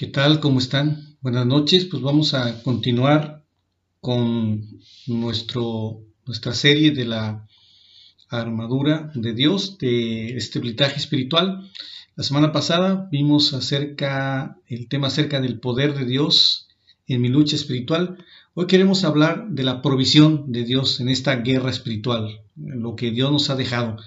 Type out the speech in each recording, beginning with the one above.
¿Qué tal? ¿Cómo están? Buenas noches. Pues vamos a continuar con nuestra serie de la armadura de Dios, de este blindaje espiritual. La semana pasada vimos el tema acerca del poder de Dios en mi lucha espiritual. Hoy queremos hablar de la provisión de Dios en esta guerra espiritual, en lo que Dios nos ha dejado.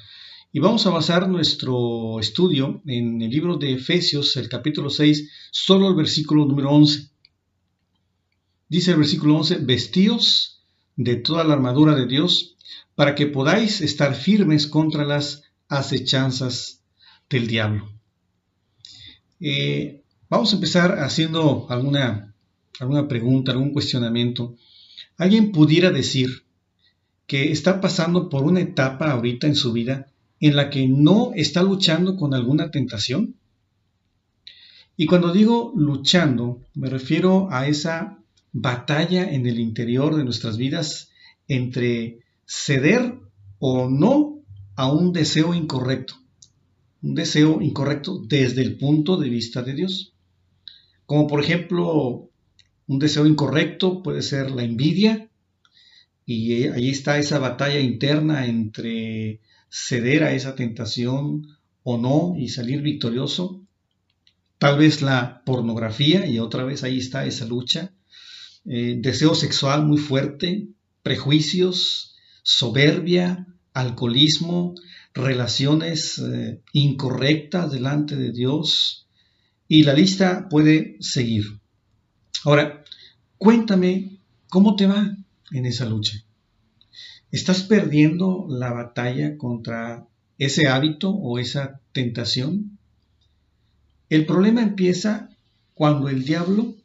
Y vamos a basar nuestro estudio en el libro de Efesios, el capítulo 6, solo el versículo número 11. Dice el versículo 11, vestíos de toda la armadura de Dios para que podáis estar firmes contra las acechanzas del diablo. Vamos a empezar haciendo alguna pregunta, algún cuestionamiento. ¿Alguien pudiera decir que está pasando por una etapa ahorita en su vida en la que no está luchando con alguna tentación? Y cuando digo luchando, me refiero a esa batalla en el interior de nuestras vidas entre ceder o no a un deseo incorrecto desde el punto de vista de Dios. Como por ejemplo, un deseo incorrecto puede ser la envidia, y ahí está esa batalla interna entre ceder a esa tentación o no y salir victorioso. Tal vez la pornografía, y otra vez ahí está esa lucha. Deseo sexual muy fuerte, prejuicios, soberbia, alcoholismo, relaciones incorrectas delante de Dios, y la lista puede seguir. Ahora, cuéntame cómo te va en esa lucha. ¿Estás perdiendo la batalla contra ese hábito o esa tentación? El problema empieza cuando el diablo,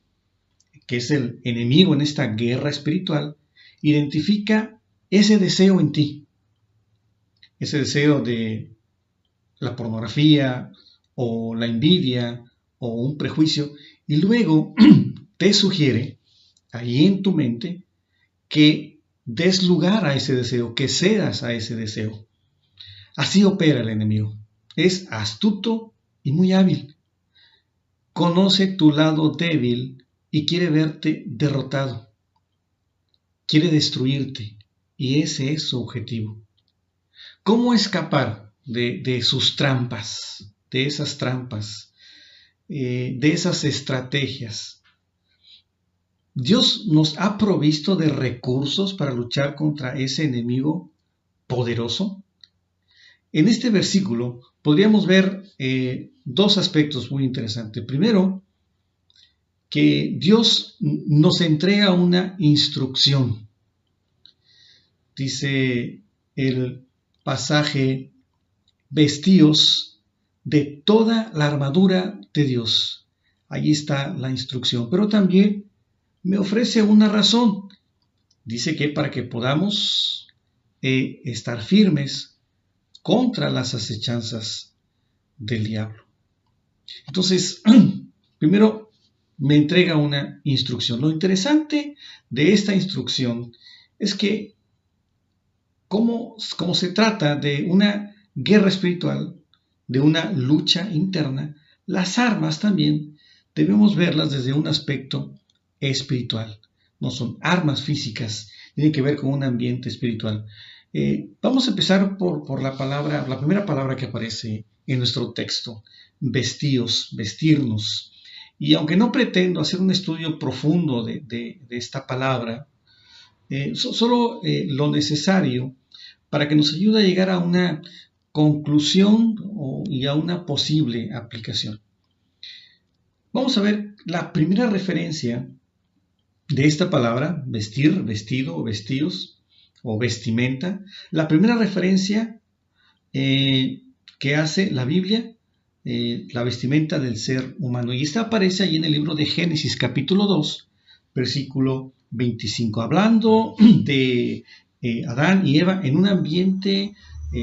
que es el enemigo en esta guerra espiritual, identifica ese deseo en ti. Ese deseo de la pornografía o la envidia o un prejuicio, y luego te sugiere ahí en tu mente que des lugar a ese deseo, que cedas a ese deseo. Así opera el enemigo. Es astuto y muy hábil. Conoce tu lado débil y quiere verte derrotado. Quiere destruirte, y ese es su objetivo. ¿Cómo escapar de sus trampas, de esas trampas, de esas estrategias? Dios nos ha provisto de recursos para luchar contra ese enemigo poderoso. En este versículo podríamos ver dos aspectos muy interesantes. Primero, que Dios nos entrega una instrucción. Dice el pasaje, vestíos de toda la armadura de Dios. Ahí está la instrucción, pero también me ofrece una razón. Dice que para que podamos estar firmes contra las acechanzas del diablo. Entonces, primero me entrega una instrucción. Lo interesante de esta instrucción es que como se trata de una guerra espiritual, de una lucha interna, las armas también debemos verlas desde un aspecto espiritual. No son armas físicas, tienen que ver con un ambiente espiritual. Vamos a empezar por la primera palabra que aparece en nuestro texto, vestíos, vestirnos. Y aunque no pretendo hacer un estudio profundo de esta palabra, solo lo necesario para que nos ayude a llegar a una conclusión y a una posible aplicación. Vamos a ver la primera referencia de esta palabra, vestir, vestido o vestíos o vestimenta. La primera referencia que hace la Biblia, la vestimenta del ser humano. Y esta aparece ahí en el libro de Génesis capítulo 2, versículo 25, hablando de Adán y Eva en un ambiente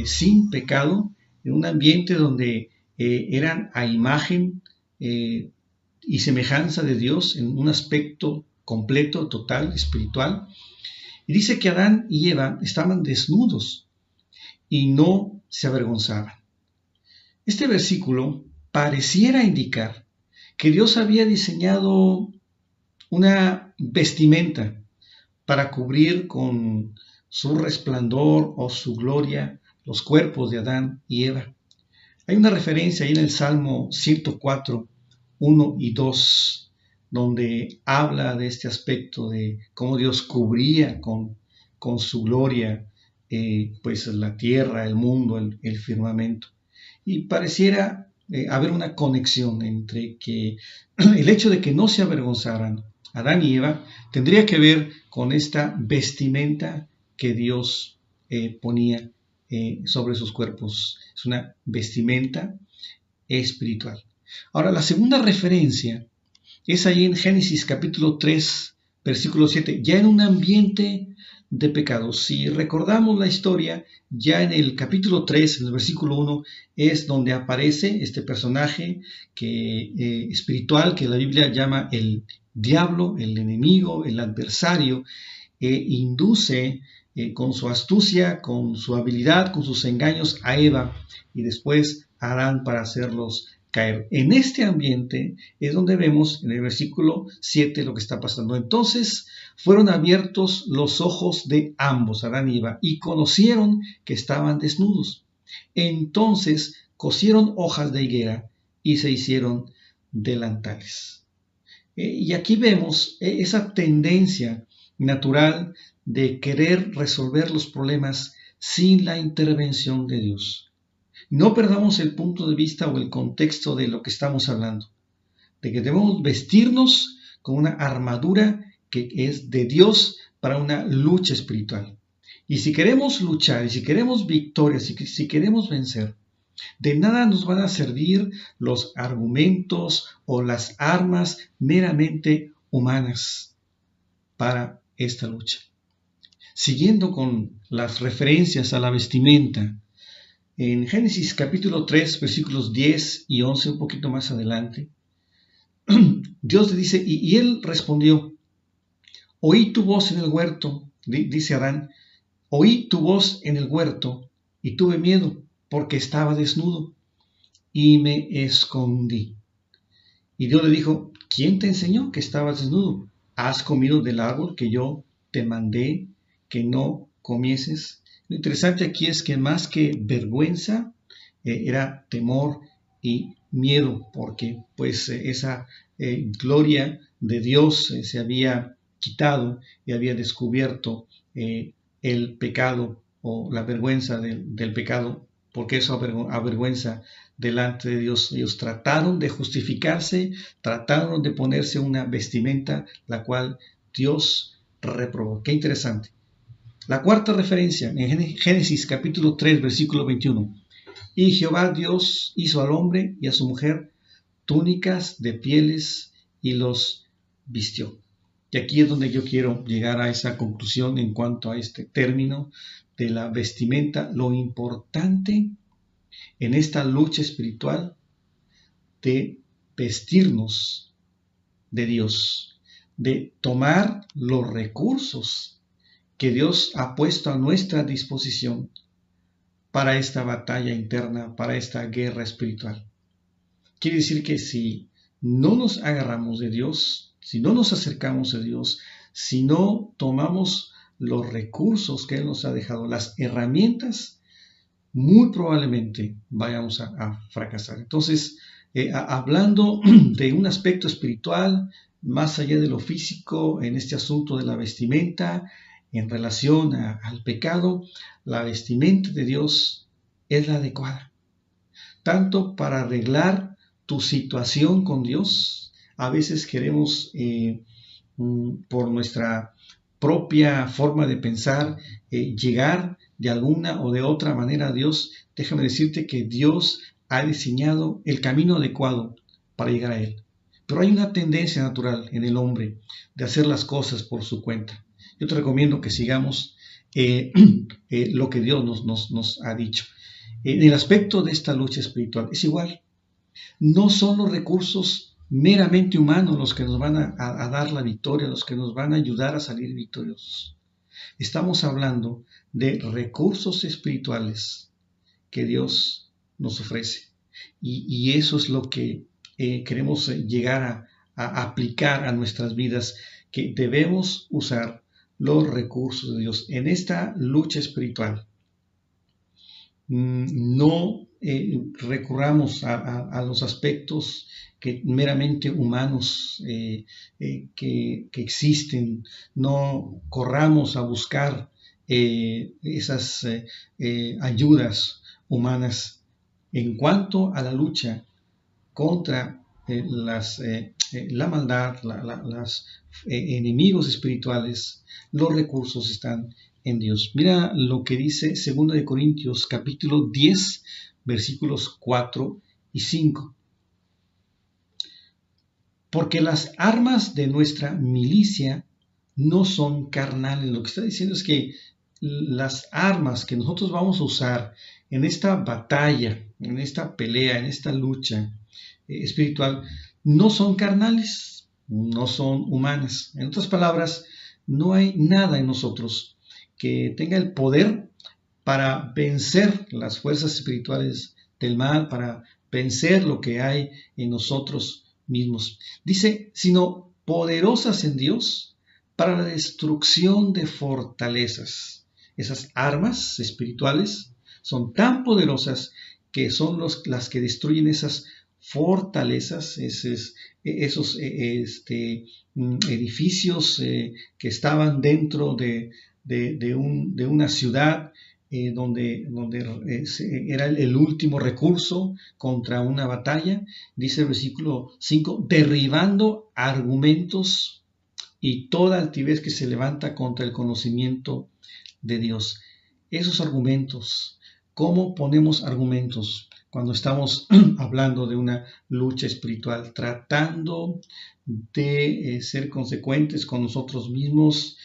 sin pecado, en un ambiente donde eran a imagen y semejanza de Dios en un aspecto completo, total, espiritual. Y dice que Adán y Eva estaban desnudos y no se avergonzaban. Este versículo pareciera indicar que Dios había diseñado una vestimenta para cubrir con su resplandor o su gloria los cuerpos de Adán y Eva. Hay una referencia ahí en el Salmo 104, 1 y 2, donde habla de este aspecto de cómo Dios cubría con su gloria pues la tierra, el mundo, el firmamento. Y pareciera haber una conexión entre que el hecho de que no se avergonzaran Adán y Eva tendría que ver con esta vestimenta que Dios ponía sobre sus cuerpos. Es una vestimenta espiritual. Ahora, la segunda referencia es ahí en Génesis capítulo 3, versículo 7, ya en un ambiente de pecado. Si recordamos la historia, ya en el capítulo 3, en el versículo 1, es donde aparece este personaje espiritual que la Biblia llama el diablo, el enemigo, el adversario, induce con su astucia, con su habilidad, con sus engaños a Eva y después a Adán para hacerlos caer. En este ambiente es donde vemos en el versículo 7 lo que está pasando. Entonces fueron abiertos los ojos de ambos, Adán y Eva, y conocieron que estaban desnudos. Entonces cosieron hojas de higuera y se hicieron delantales. Y aquí vemos esa tendencia natural de querer resolver los problemas sin la intervención de Dios. No perdamos el punto de vista o el contexto de lo que estamos hablando, de que debemos vestirnos con una armadura que es de Dios para una lucha espiritual. Y si queremos luchar, y si queremos victoria, si queremos vencer, de nada nos van a servir los argumentos o las armas meramente humanas para esta lucha. Siguiendo con las referencias a la vestimenta, en Génesis capítulo 3, versículos 10 y 11, un poquito más adelante, Dios le dice, y él respondió, oí tu voz en el huerto, dice Adán, oí tu voz en el huerto y tuve miedo porque estaba desnudo y me escondí. Y Dios le dijo, ¿quién te enseñó que estabas desnudo? ¿Has comido del árbol que yo te mandé que no comieses? Lo interesante aquí es que más que vergüenza, era temor y miedo, porque pues esa gloria de Dios se había quitado y había descubierto el pecado o la vergüenza del pecado, porque eso avergüenza delante de Dios. Ellos trataron de justificarse, trataron de ponerse una vestimenta, la cual Dios reprobó. Qué interesante. La cuarta referencia en Génesis capítulo 3, versículo 21. Y Jehová Dios hizo al hombre y a su mujer túnicas de pieles y los vistió. Y aquí es donde yo quiero llegar a esa conclusión en cuanto a este término de la vestimenta, lo importante en esta lucha espiritual de vestirnos de Dios, de tomar los recursos que Dios ha puesto a nuestra disposición para esta batalla interna, para esta guerra espiritual. Quiere decir que si no nos agarramos de Dios, si no nos acercamos a Dios, si no tomamos los recursos que Él nos ha dejado, las herramientas, muy probablemente vayamos a fracasar. Entonces, hablando de un aspecto espiritual, más allá de lo físico, en este asunto de la vestimenta, en relación al pecado, la vestimenta de Dios es la adecuada, tanto para arreglar tu situación con Dios. A veces queremos, por nuestra propia forma de pensar, llegar de alguna o de otra manera a Dios. Déjame decirte que Dios ha diseñado el camino adecuado para llegar a Él. Pero hay una tendencia natural en el hombre de hacer las cosas por su cuenta. Yo te recomiendo que sigamos lo que Dios nos ha dicho. En el aspecto de esta lucha espiritual es igual. No son los recursos meramente humanos los que nos van a dar la victoria, los que nos van a ayudar a salir victoriosos. Estamos hablando de recursos espirituales que Dios nos ofrece. Y eso es lo que queremos llegar a aplicar a nuestras vidas, que debemos usar los recursos de Dios en esta lucha espiritual. No recurramos a los aspectos meramente humanos que existen, no corramos a buscar esas ayudas humanas en cuanto a la lucha contra la maldad, los enemigos espirituales. Los recursos están en Dios. Mira lo que dice 2 de Corintios capítulo 10 versículos 4 y 5. Porque las armas de nuestra milicia no son carnales. Lo que está diciendo es que las armas que nosotros vamos a usar en esta batalla, en esta pelea, en esta lucha espiritual, no son carnales, no son humanas. En otras palabras, no hay nada en nosotros que tenga el poder para vencer las fuerzas espirituales del mal, para vencer lo que hay en nosotros mismos. Dice, sino poderosas en Dios para la destrucción de fortalezas. Esas armas espirituales son tan poderosas que son las que destruyen esas fortalezas, esos edificios que estaban dentro de una ciudad donde era el último recurso contra una batalla. Dice el versículo 5, derribando argumentos y toda altivez que se levanta contra el conocimiento de Dios. Esos argumentos, ¿cómo ponemos argumentos cuando estamos hablando de una lucha espiritual? Tratando de ser consecuentes con nosotros mismos,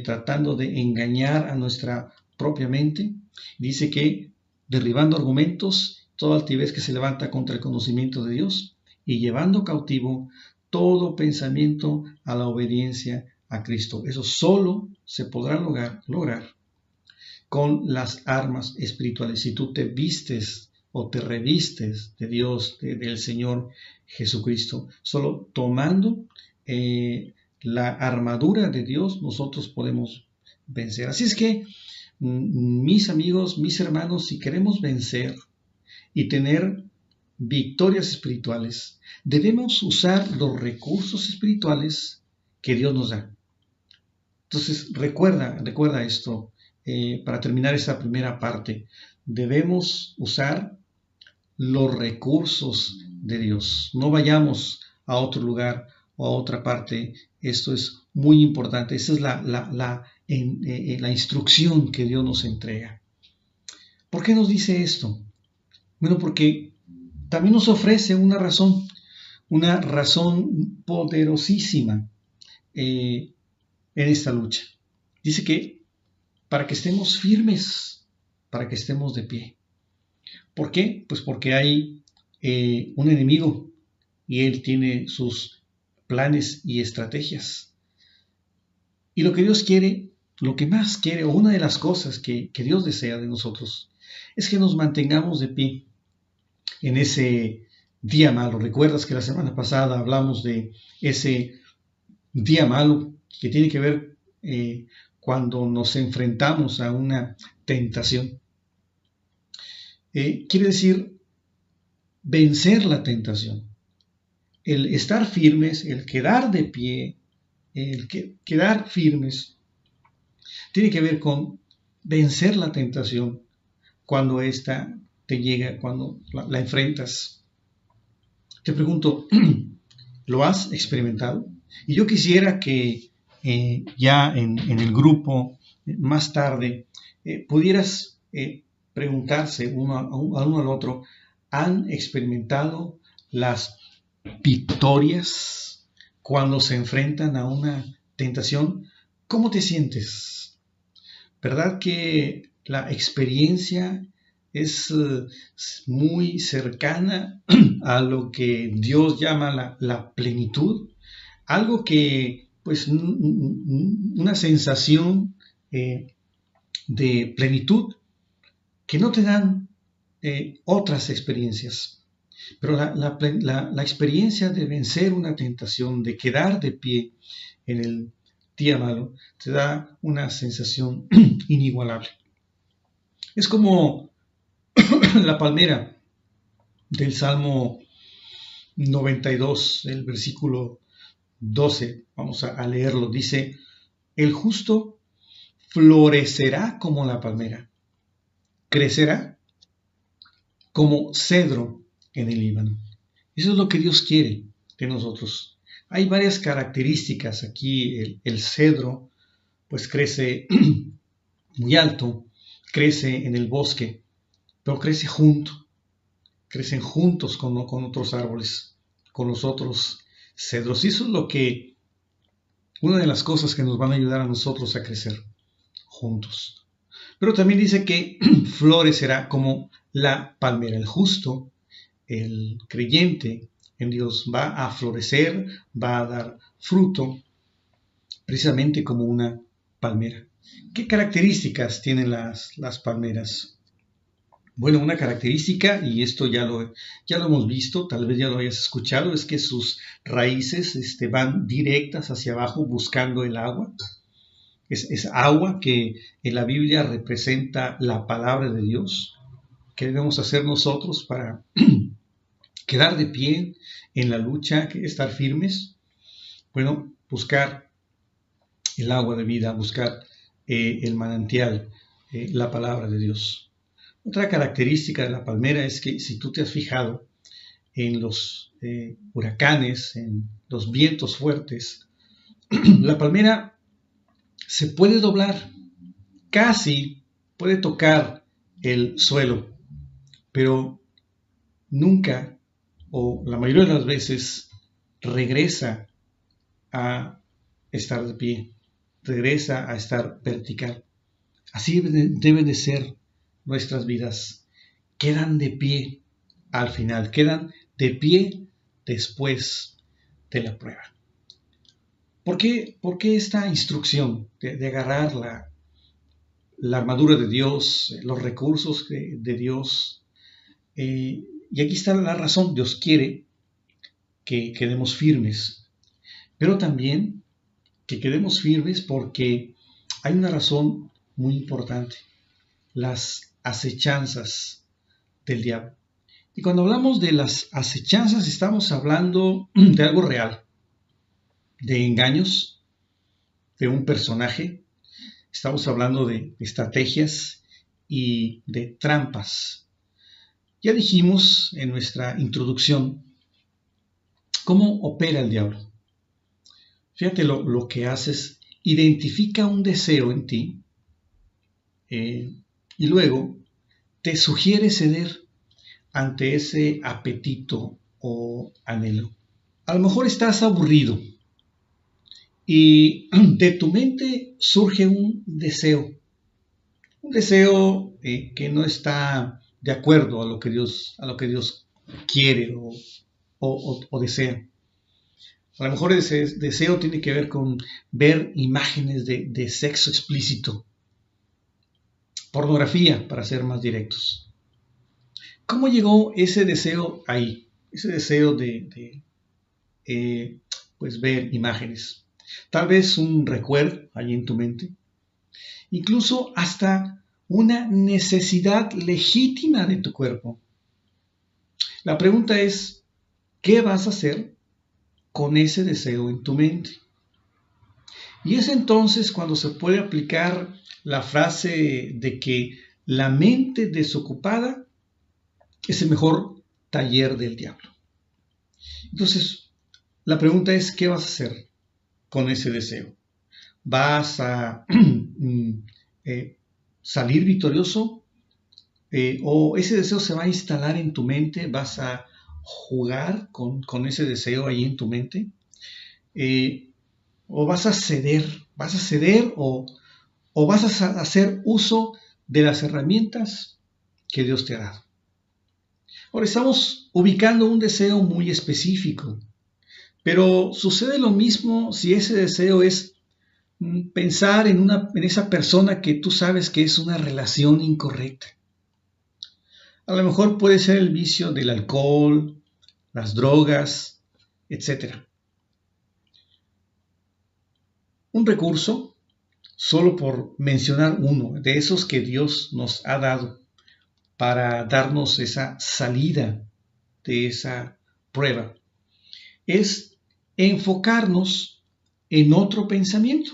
tratando de engañar a nuestra propia mente. Dice que derribando argumentos, toda altivez que se levanta contra el conocimiento de Dios y llevando cautivo todo pensamiento a la obediencia a Cristo. Eso solo se podrá lograr con las armas espirituales. Si tú te vistes o te revistes de Dios, del Señor Jesucristo, solo tomando la armadura de Dios, nosotros podemos vencer. Así es que, mis amigos, mis hermanos, si queremos vencer y tener victorias espirituales, debemos usar los recursos espirituales que Dios nos da. Entonces, recuerda esto. Para terminar esta primera parte, debemos usar los recursos de Dios. No vayamos a otro lugar o a otra parte. Esto es muy importante. Esa es la instrucción que Dios nos entrega. ¿Por qué nos dice esto? Bueno, porque también nos ofrece una razón poderosísima en esta lucha. Dice que para que estemos firmes, para que estemos de pie. ¿Por qué? Pues porque hay un enemigo y él tiene sus planes y estrategias. Y lo que Dios quiere, lo que más quiere, o una de las cosas que Dios desea de nosotros, es que nos mantengamos de pie en ese día malo. ¿Recuerdas que la semana pasada hablamos de ese día malo que tiene que ver cuando nos enfrentamos a una tentación? Quiere decir vencer la tentación, el estar firmes, el quedar de pie, quedar firmes, tiene que ver con vencer la tentación cuando ésta te llega, cuando la enfrentas. Te pregunto, ¿lo has experimentado? Y yo quisiera que ya en el grupo, más tarde, pudieras preguntarse uno al otro, ¿han experimentado las victorias cuando se enfrentan a una tentación? ¿Cómo te sientes? ¿Verdad que la experiencia es muy cercana a lo que Dios llama la plenitud? Algo que, pues, una sensación de plenitud que no te dan otras experiencias. Pero la experiencia de vencer una tentación, de quedar de pie en el día malo, te da una sensación inigualable. Es como la palmera del Salmo 92, el versículo 12. Vamos a leerlo. Dice, el justo florecerá como la palmera, crecerá como cedro en el Líbano. Eso es lo que Dios quiere de nosotros. Hay varias características aquí. El cedro pues crece muy alto, crece en el bosque, pero crece crecen juntos con otros árboles, con los otros cedros. Y eso es una de las cosas que nos van a ayudar a nosotros a crecer juntos. Pero también dice que florecerá como la palmera. El justo, el creyente en Dios, va a florecer, va a dar fruto, precisamente como una palmera. ¿Qué características tienen las palmeras? Bueno, una característica, y esto ya lo hemos visto, tal vez ya lo hayas escuchado, es que sus raíces van directas hacia abajo buscando el agua. Es agua que en la Biblia representa la palabra de Dios. ¿Qué debemos hacer nosotros para quedar de pie en la lucha, estar firmes? Bueno, buscar el agua de vida, buscar el manantial, la palabra de Dios. Otra característica de la palmera es que si tú te has fijado en los huracanes, en los vientos fuertes, la palmera se puede doblar, casi puede tocar el suelo, pero nunca, o la mayoría de las veces, regresa a estar de pie, regresa a estar vertical. Así debe de ser nuestras vidas. Quedan de pie al final, quedan de pie después de la prueba. ¿Por qué esta instrucción de agarrar la armadura de Dios, los recursos de Dios? Y aquí está la razón. Dios quiere que quedemos firmes, pero también que quedemos firmes porque hay una razón muy importante: las acechanzas del diablo. Y cuando hablamos de las acechanzas, estamos hablando de algo real, de engaños, de un personaje. Estamos hablando de estrategias y de trampas. Ya dijimos en nuestra introducción cómo opera el diablo. Fíjate lo que haces: identifica un deseo en ti y luego te sugiere ceder ante ese apetito o anhelo. A lo mejor estás aburrido y de tu mente surge un deseo que no está de acuerdo a lo que Dios quiere o desea. A lo mejor ese deseo tiene que ver con ver imágenes de sexo explícito, pornografía, para ser más directos. ¿Cómo llegó ese deseo ahí? Ese deseo de ver imágenes. Tal vez un recuerdo ahí en tu mente. Incluso hasta una necesidad legítima de tu cuerpo. La pregunta es, ¿qué vas a hacer con ese deseo en tu mente? Y es entonces cuando se puede aplicar la frase de que la mente desocupada es el mejor taller del diablo. Entonces, la pregunta es, ¿qué vas a hacer con ese deseo? ¿Vas a salir victorioso? ¿O ese deseo se va a instalar en tu mente? ¿Vas a jugar con ese deseo ahí en tu mente? ¿O vas a ceder? ¿Vas a ceder o vas a hacer uso de las herramientas que Dios te ha dado? Ahora estamos ubicando un deseo muy específico, pero sucede lo mismo si ese deseo es pensar en esa persona que tú sabes que es una relación incorrecta. A lo mejor puede ser el vicio del alcohol, las drogas, etc. Un recurso, solo por mencionar uno de esos que Dios nos ha dado para darnos esa salida de esa prueba, es enfocarnos en otro pensamiento.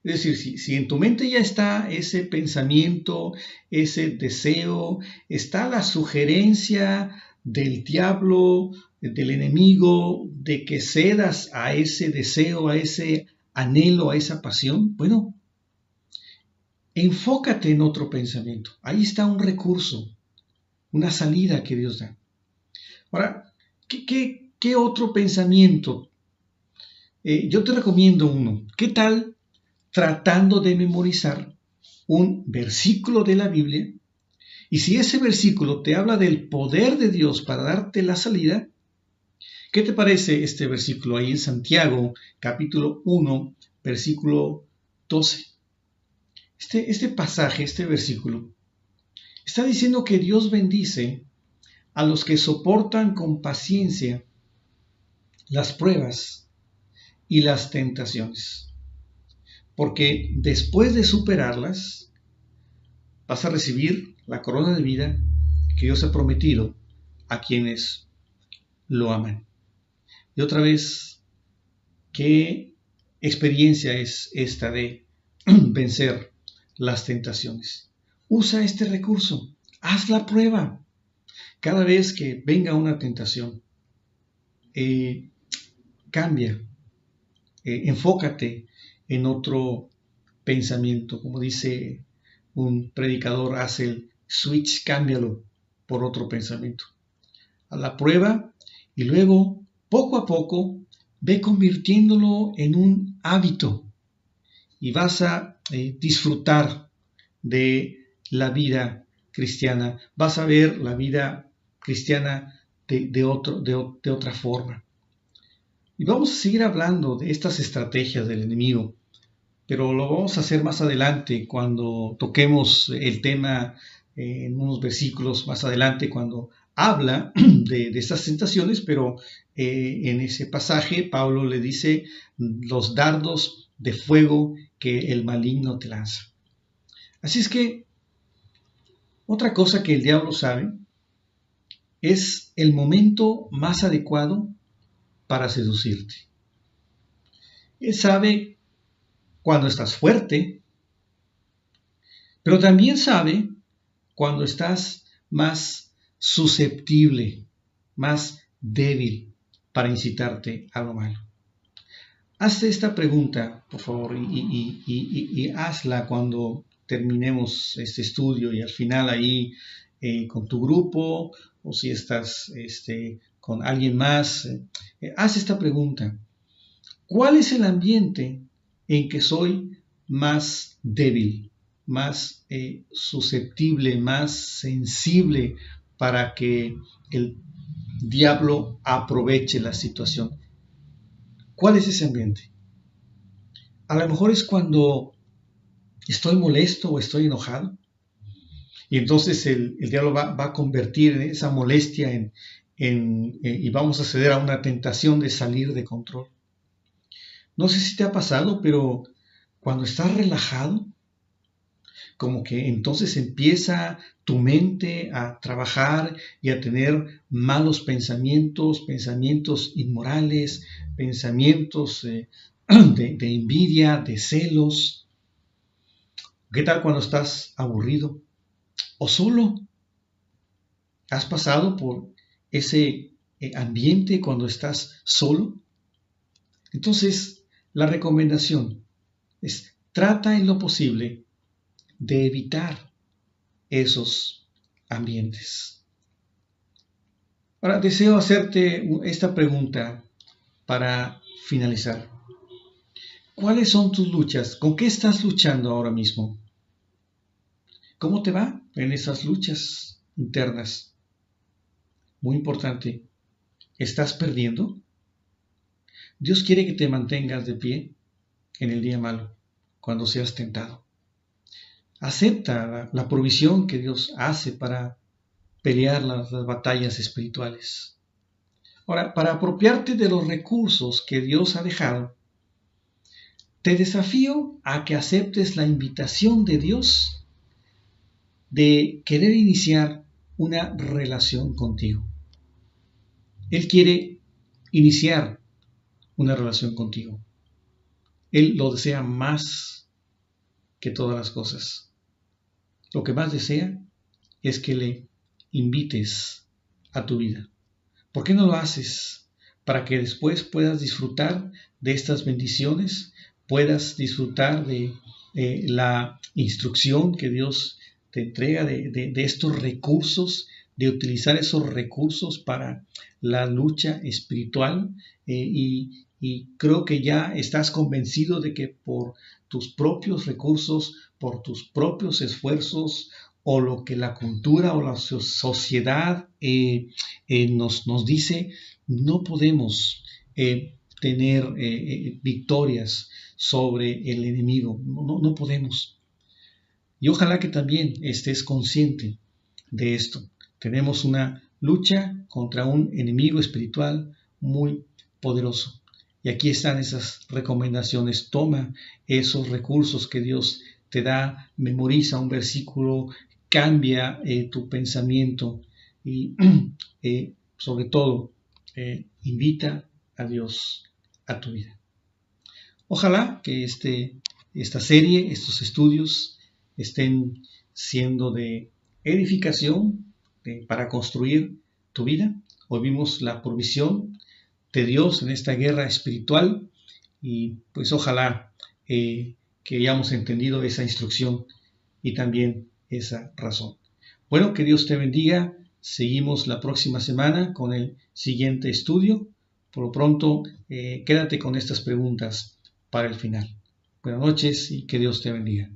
Es decir, si en tu mente ya está ese pensamiento, ese deseo, está la sugerencia del diablo, del enemigo, de que cedas a ese deseo, a ese anhelo, a esa pasión, bueno, enfócate en otro pensamiento. Ahí está un recurso, una salida que Dios da. Ahora, ¿qué otro pensamiento? Yo te recomiendo uno. ¿Qué tal tratando de memorizar un versículo de la Biblia? Y si ese versículo te habla del poder de Dios para darte la salida, ¿qué te parece este versículo ahí en Santiago, capítulo 1, versículo 12? Este pasaje, este versículo, está diciendo que Dios bendice a los que soportan con paciencia las pruebas y las tentaciones, porque después de superarlas vas a recibir la corona de vida que Dios ha prometido a quienes lo aman. Y otra vez, ¿qué experiencia es esta de vencer las tentaciones? Usa este recurso, haz la prueba. Cada vez que venga una tentación, cambia, enfócate en otro pensamiento. Como dice un predicador, haz el switch, cámbialo por otro pensamiento. A la prueba y luego, poco a poco, ve convirtiéndolo en un hábito y vas a disfrutar de la vida cristiana. Vas a ver la vida cristiana de otra forma. Y vamos a seguir hablando de estas estrategias del enemigo, pero lo vamos a hacer más adelante cuando toquemos el tema en unos versículos más adelante, cuando habla de estas tentaciones, pero en ese pasaje Pablo le dice los dardos de fuego que el maligno te lanza. Así es que otra cosa que el diablo sabe es el momento más adecuado para seducirte. Él sabe cuando estás fuerte, pero también sabe cuando estás más susceptible, más débil para incitarte a lo malo. Hazte esta pregunta, por favor, y hazla cuando terminemos este estudio y al final ahí con tu grupo o si estás con alguien más, haz esta pregunta. ¿Cuál es el ambiente en que soy más débil, más susceptible, más sensible para que el diablo aproveche la situación? ¿Cuál es ese ambiente? A lo mejor es cuando estoy molesto o estoy enojado. Y entonces el diablo va a convertir esa molestia y vamos a ceder a una tentación de salir de control. No sé si te ha pasado, pero cuando estás relajado, como que entonces empieza tu mente a trabajar y a tener malos pensamientos, pensamientos inmorales, pensamientos de envidia, de celos. ¿Qué tal cuando estás aburrido o solo? ¿Has pasado por ese ambiente cuando estás solo? Entonces, la recomendación es trata en lo posible de evitar esos ambientes. Ahora, deseo hacerte esta pregunta para finalizar. ¿Cuáles son tus luchas? ¿Con qué estás luchando ahora mismo? ¿Cómo te va en esas luchas internas? Muy importante, ¿estás perdiendo? Dios quiere que te mantengas de pie en el día malo, cuando seas tentado. Acepta la provisión que Dios hace para pelear las batallas espirituales. Ahora, para apropiarte de los recursos que Dios ha dejado, te desafío a que aceptes la invitación de Dios de querer iniciar una relación contigo. Él quiere iniciar una relación contigo. Él lo desea más que todas las cosas. Lo que más desea es que le invites a tu vida. ¿Por qué no lo haces? Para que después puedas disfrutar de estas bendiciones, puedas disfrutar de la instrucción que Dios te entrega, de estos recursos, de utilizar esos recursos para la lucha espiritual y creo que ya estás convencido de que por tus propios recursos, por tus propios esfuerzos o lo que la cultura o la sociedad nos dice, no podemos tener victorias sobre el enemigo, no podemos. Y ojalá que también estés consciente de esto. Tenemos una lucha contra un enemigo espiritual muy poderoso. Y aquí están esas recomendaciones. Toma esos recursos que Dios te da, memoriza un versículo, cambia tu pensamiento y sobre todo invita a Dios a tu vida. Ojalá que esta serie, estos estudios estén siendo de edificación para construir tu vida. Hoy vimos la provisión de Dios en esta guerra espiritual y pues ojalá que hayamos entendido esa instrucción y también esa razón. Bueno, que Dios te bendiga. Seguimos la próxima semana con el siguiente estudio. Por lo pronto, quédate con estas preguntas para el final. Buenas noches y que Dios te bendiga.